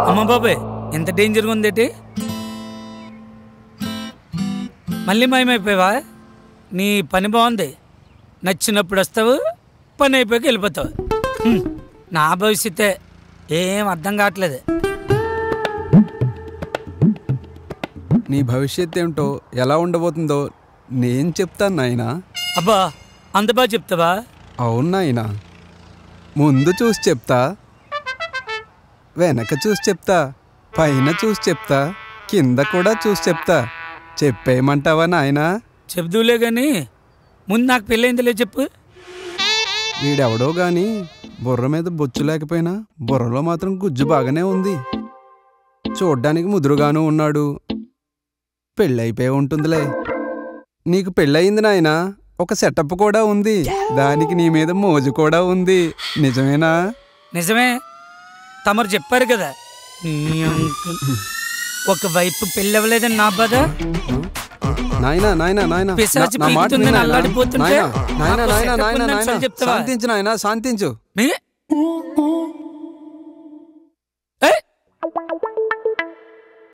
అమ్మ బాబాయ్ ఎంత డేంజర్గా ఉందేటి? మళ్ళీ మాయమైపోయావా? నీ పని బాగుంది, నచ్చినప్పుడు వస్తావు, పని అయిపోయాక వెళ్ళిపోతావు. నా భవిష్యత్తే ఏం అర్థం కావట్లేదు. నీ భవిష్యత్ ఏమిటో ఎలా ఉండబోతుందో నేను చెప్తాను నాయనా. అబ్బా అంత బాగా చెప్తావా? అవును నాయనా, ముందు చూసి చెప్తా, వెనక చూసి చెప్తా, పైన చూసి చెప్తా, కింద కూడా చూసి చెప్తా. చెప్పేయమంటావా నాయనా? చెబుదూలే గాని ముందు నాకు పెళ్ళయిందిలే చెప్పు. వీడెవడో గాని బుర్ర మీద బొచ్చు లేకపోయినా బుర్రలో మాత్రం గుజ్జు బాగానే ఉంది. చూడ్డానికి ముదురుగాను ఉన్నాడు. పెళ్ళైపోయి ఉంటుందిలే. నీకు పెళ్ళయింది నాయనా, ఒక సెటప్ కూడా ఉంది, దానికి నీ మీద మోజు కూడా ఉంది. నిజమేనా? నిజమే, తమరు చెప్పారు కదా. ఒకవైపు పెళ్ళవలేదని నా బాధ, నాయనా నాయనా నాయనా పిశాచి నా మాట పీకుతుందని అల్లాడిపోతుంటే నాయనా నాయనా నాయనా నాయనా నాకు నాయనా చెప్తావా? శాంతించు నాయనా, శాంతించు.